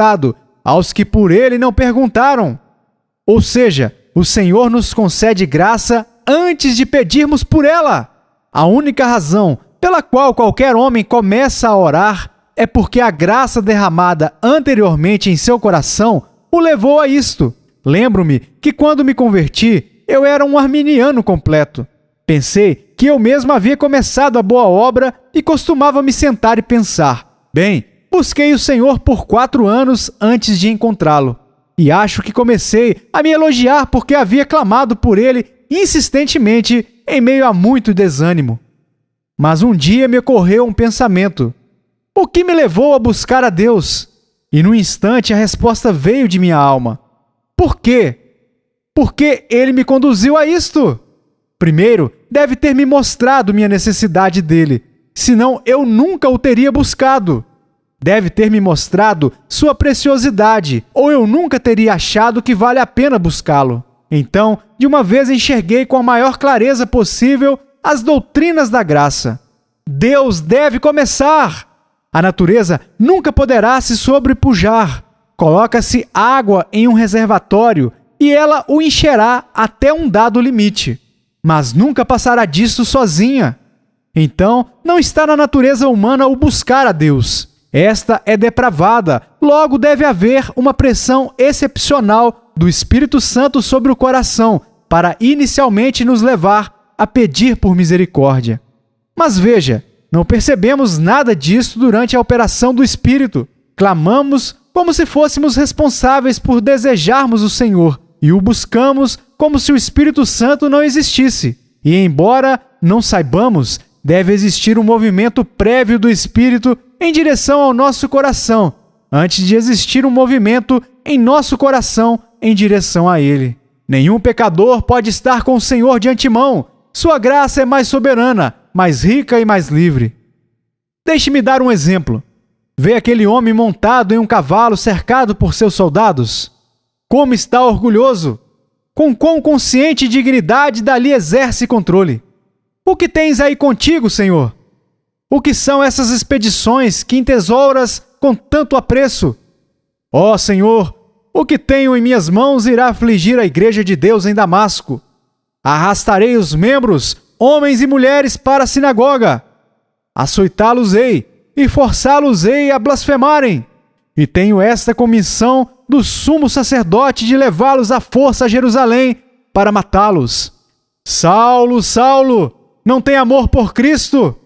ofertado aos que por ele não perguntaram. Ou seja, o Senhor nos concede graça antes de pedirmos por ela. A única razão pela qual qualquer homem começa a orar é porque a graça derramada anteriormente em seu coração o levou a isto. Lembro-me que quando me converti, eu era um arminiano completo. Pensei que eu mesmo havia começado a boa obra e costumava me sentar e pensar: bem, busquei o Senhor por 4 anos antes de encontrá-lo. E acho que comecei a me elogiar porque havia clamado por ele insistentemente em meio a muito desânimo. Mas um dia me ocorreu um pensamento: o que me levou a buscar a Deus? E no instante a resposta veio de minha alma: por quê? Porque ele me conduziu a isto. Primeiro, deve ter me mostrado minha necessidade dele, senão eu nunca o teria buscado. Deve ter me mostrado sua preciosidade, ou eu nunca teria achado que vale a pena buscá-lo. Então, de uma vez enxerguei com a maior clareza possível as doutrinas da graça. Deus deve começar! A natureza nunca poderá se sobrepujar. Coloca-se água em um reservatório e ela o encherá até um dado limite, mas nunca passará disso sozinha. Então, não está na natureza humana o buscar a Deus. Esta é depravada, logo deve haver uma pressão excepcional do Espírito Santo sobre o coração para inicialmente nos levar a pedir por misericórdia. Mas veja, não percebemos nada disso durante a operação do Espírito. Clamamos como se fôssemos responsáveis por desejarmos o Senhor e o buscamos como se o Espírito Santo não existisse. E embora não saibamos, deve existir um movimento prévio do Espírito em direção ao nosso coração, antes de existir um movimento em nosso coração em direção a Ele. Nenhum pecador pode estar com o Senhor de antemão. Sua graça é mais soberana, mais rica e mais livre. Deixe-me dar um exemplo. Vê aquele homem montado em um cavalo cercado por seus soldados? Como está orgulhoso! Com quão consciente dignidade dali exerce controle! O que tens aí contigo, Senhor? O que são essas expedições que entesouras com tanto apreço? Ó Senhor, o que tenho em minhas mãos irá afligir a igreja de Deus em Damasco. Arrastarei os membros, homens e mulheres, para a sinagoga. Açoitá-los-ei e forçá-los-ei a blasfemarem. E tenho esta comissão do sumo sacerdote de levá-los à força a Jerusalém para matá-los. Saulo, Saulo, não tem amor por Cristo?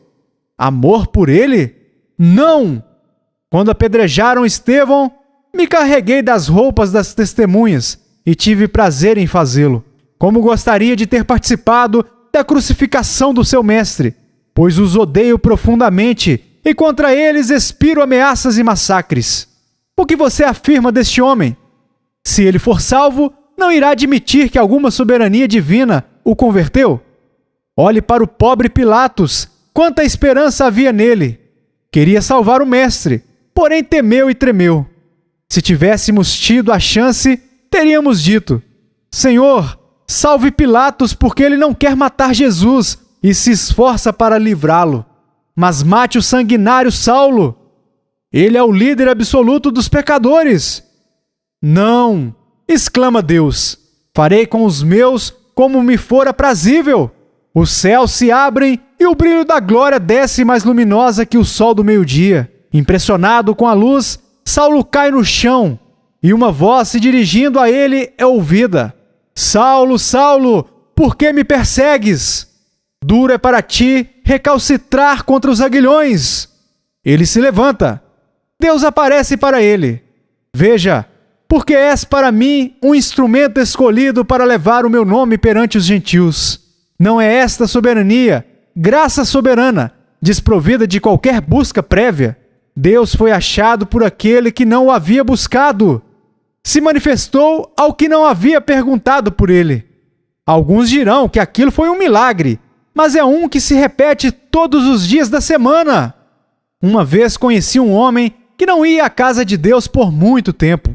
Amor por ele? Não! Quando apedrejaram Estevão, me carreguei das roupas das testemunhas e tive prazer em fazê-lo. Como gostaria de ter participado da crucificação do seu mestre, pois os odeio profundamente e contra eles expiro ameaças e massacres. O que você afirma deste homem? Se ele for salvo, não irá admitir que alguma soberania divina o converteu? Olhe para o pobre Pilatos. Quanta esperança havia nele! Queria salvar o mestre, porém temeu e tremeu. Se tivéssemos tido a chance, teríamos dito: Senhor, salve Pilatos, porque ele não quer matar Jesus e se esforça para livrá-lo. Mas mate o sanguinário Saulo. Ele é o líder absoluto dos pecadores. Não, exclama Deus, farei com os meus como me for aprazível. Os céus se abrem e o brilho da glória desce mais luminosa que o sol do meio-dia. Impressionado com a luz, Saulo cai no chão e uma voz se dirigindo a ele é ouvida: Saulo, Saulo, por que me persegues? Duro é para ti recalcitrar contra os aguilhões. Ele se levanta. Deus aparece para ele. Veja, porque és para mim um instrumento escolhido para levar o meu nome perante os gentios. Não é esta soberania, graça soberana, desprovida de qualquer busca prévia? Deus foi achado por aquele que não o havia buscado. Se manifestou ao que não havia perguntado por ele. Alguns dirão que aquilo foi um milagre, mas é um que se repete todos os dias da semana. Uma vez conheci um homem que não ia à casa de Deus por muito tempo.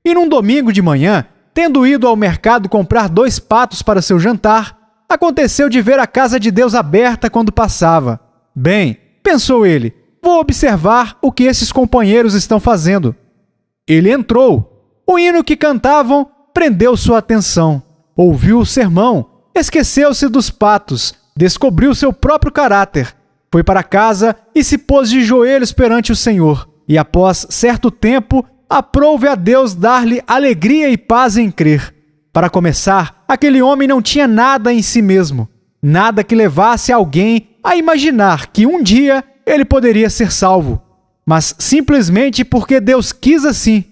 E num domingo de manhã, tendo ido ao mercado comprar 2 patos para seu jantar, aconteceu de ver a casa de Deus aberta quando passava. Bem, pensou ele, vou observar o que esses companheiros estão fazendo. Ele entrou. O hino que cantavam prendeu sua atenção. Ouviu o sermão, esqueceu-se dos patos, descobriu seu próprio caráter. Foi para casa e se pôs de joelhos perante o Senhor. E após certo tempo, aprouve a Deus dar-lhe alegria e paz em crer. Para começar, aquele homem não tinha nada em si mesmo, nada que levasse alguém a imaginar que um dia ele poderia ser salvo. Mas simplesmente porque Deus quis assim,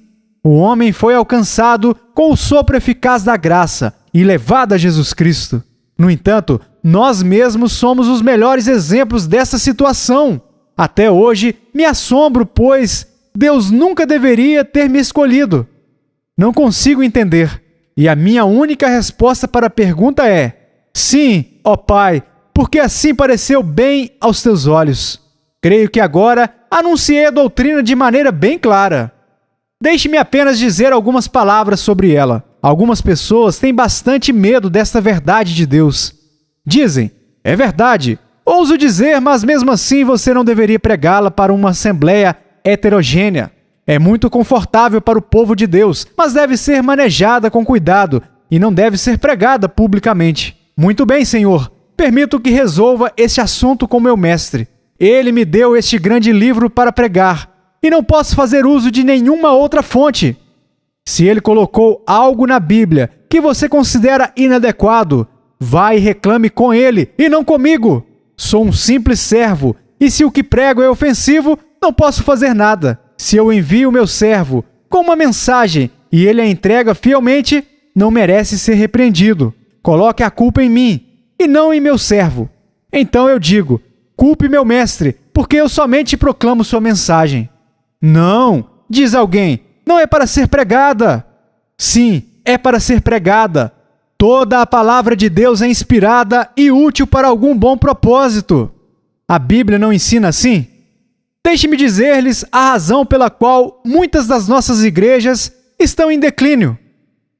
o homem foi alcançado com o sopro eficaz da graça e levado a Jesus Cristo. No entanto, nós mesmos somos os melhores exemplos dessa situação. Até hoje, me assombro, pois Deus nunca deveria ter me escolhido. Não consigo entender. E a minha única resposta para a pergunta é: sim, ó Pai, porque assim pareceu bem aos teus olhos. Creio que agora anunciei a doutrina de maneira bem clara. Deixe-me apenas dizer algumas palavras sobre ela. Algumas pessoas têm bastante medo desta verdade de Deus. Dizem: é verdade, ouso dizer, mas mesmo assim você não deveria pregá-la para uma assembleia heterogênea. É muito confortável para o povo de Deus, mas deve ser manejada com cuidado e não deve ser pregada publicamente. Muito bem, Senhor. Permito que resolva este assunto com meu mestre. Ele me deu este grande livro para pregar, e não posso fazer uso de nenhuma outra fonte. Se ele colocou algo na Bíblia que você considera inadequado, vá e reclame com ele e não comigo. Sou um simples servo, e se o que prego é ofensivo, não posso fazer nada. Se eu envio o meu servo com uma mensagem e ele a entrega fielmente, não merece ser repreendido. Coloque a culpa em mim e não em meu servo. Então eu digo: culpe meu mestre, porque eu somente proclamo sua mensagem. Não, diz alguém, não é para ser pregada. Sim, é para ser pregada. Toda a palavra de Deus é inspirada e útil para algum bom propósito. A Bíblia não ensina assim? Deixe-me dizer-lhes a razão pela qual muitas das nossas igrejas estão em declínio.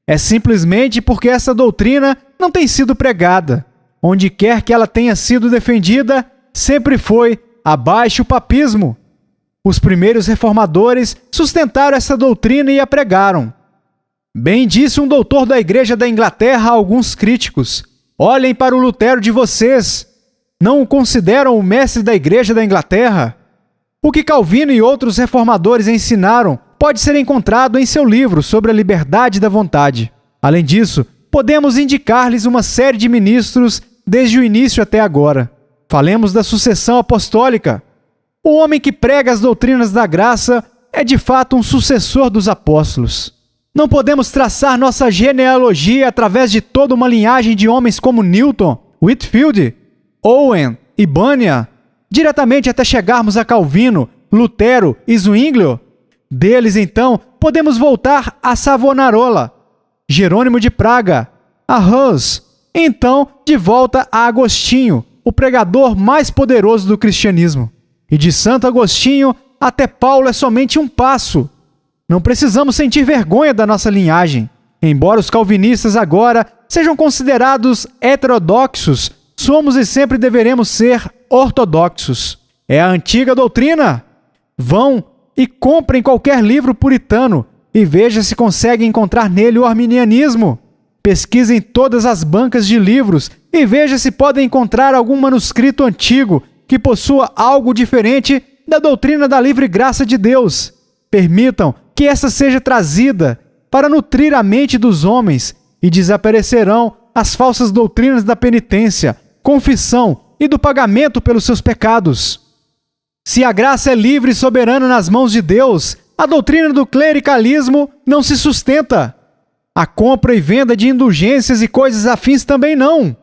É simplesmente porque essa doutrina não tem sido pregada. Onde quer que ela tenha sido defendida, sempre foi abaixo o papismo. Os primeiros reformadores sustentaram essa doutrina e a pregaram. Bem disse um doutor da Igreja da Inglaterra a alguns críticos: olhem para o Lutero de vocês. Não o consideram o mestre da Igreja da Inglaterra? O que Calvino e outros reformadores ensinaram pode ser encontrado em seu livro sobre a liberdade da vontade. Além disso, podemos indicar-lhes uma série de ministros desde o início até agora. Falemos da sucessão apostólica. O homem que prega as doutrinas da graça é de fato um sucessor dos apóstolos. Não podemos traçar nossa genealogia através de toda uma linhagem de homens como Newton, Whitefield, Owen e Bunyan, diretamente até chegarmos a Calvino, Lutero e Zwinglio. Deles, então, podemos voltar a Savonarola, Jerônimo de Praga, a Hus, então de volta a Agostinho, o pregador mais poderoso do cristianismo. E de Santo Agostinho até Paulo é somente um passo. Não precisamos sentir vergonha da nossa linhagem. Embora os calvinistas agora sejam considerados heterodoxos, somos e sempre deveremos ser ortodoxos. É a antiga doutrina. Vão e comprem qualquer livro puritano e veja se conseguem encontrar nele o arminianismo. Pesquisem todas as bancas de livros e veja se podem encontrar algum manuscrito antigo que possua algo diferente da doutrina da livre graça de Deus. Permitam que essa seja trazida para nutrir a mente dos homens e desaparecerão as falsas doutrinas da penitência, confissão e do pagamento pelos seus pecados. Se a graça é livre e soberana nas mãos de Deus, a doutrina do clericalismo não se sustenta. A compra e venda de indulgências e coisas afins também não.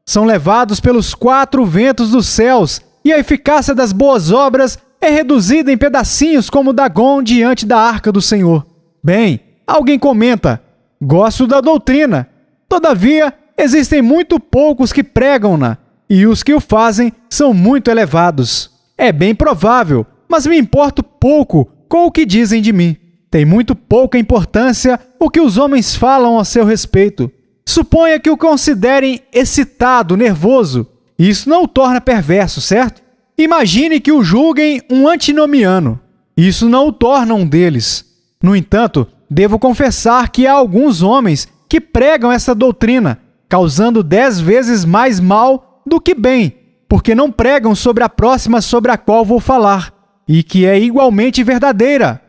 São levados pelos quatro ventos dos céus e a eficácia das boas obras é reduzida em pedacinhos como Dagon diante da arca do Senhor. Bem, alguém comenta: gosto da doutrina. Todavia, existem muito poucos que pregam-na, e os que o fazem são muito elevados. É bem provável, mas me importo pouco com o que dizem de mim. Tem muito pouca importância o que os homens falam a seu respeito. Suponha que o considerem excitado, nervoso. Isso não o torna perverso, certo? Imagine que o julguem um antinomiano. Isso não o torna um deles. No entanto, devo confessar que há alguns homens que pregam essa doutrina, causando 10 vezes mais mal do que bem, porque não pregam sobre a próxima sobre a qual vou falar, e que é igualmente verdadeira.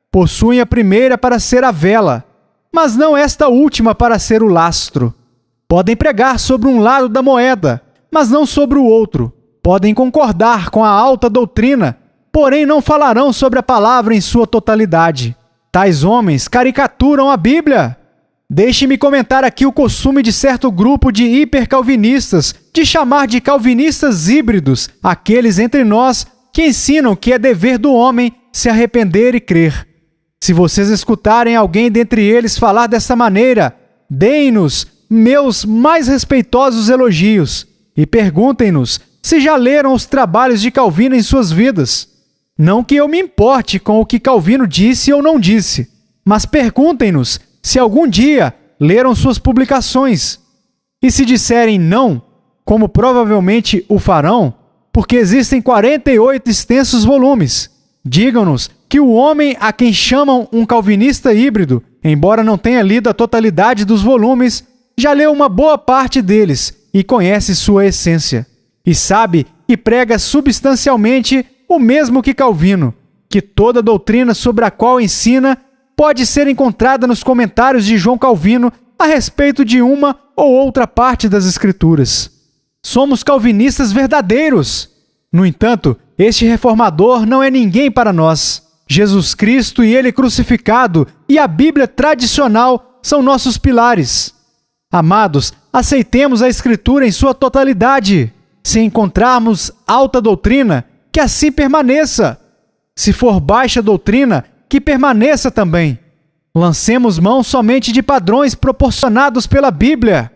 Possuem a primeira para ser a vela, mas não esta última para ser o lastro. Podem pregar sobre um lado da moeda, mas não sobre o outro. Podem concordar com a alta doutrina, porém não falarão sobre a palavra em sua totalidade. Tais homens caricaturam a Bíblia. Deixe-me comentar aqui o costume de certo grupo de hipercalvinistas de chamar de calvinistas híbridos aqueles entre nós que ensinam que é dever do homem se arrepender e crer. Se vocês escutarem alguém dentre eles falar dessa maneira, deem-nos meus mais respeitosos elogios e perguntem-nos se já leram os trabalhos de Calvino em suas vidas. Não que eu me importe com o que Calvino disse ou não disse, mas perguntem-nos se algum dia leram suas publicações. E se disserem não, como provavelmente o farão, porque existem 48 extensos volumes, digam-nos que o homem a quem chamam um calvinista híbrido, embora não tenha lido a totalidade dos volumes, já leu uma boa parte deles e conhece sua essência. E sabe que prega substancialmente o mesmo que Calvino, que toda doutrina sobre a qual ensina pode ser encontrada nos comentários de João Calvino a respeito de uma ou outra parte das Escrituras. Somos calvinistas verdadeiros. No entanto, este reformador não é ninguém para nós. Jesus Cristo e Ele crucificado e a Bíblia tradicional são nossos pilares. Amados, aceitemos a Escritura em sua totalidade. Se encontrarmos alta doutrina, que assim permaneça. Se for baixa doutrina, que permaneça também. Lancemos mão somente de padrões proporcionados pela Bíblia.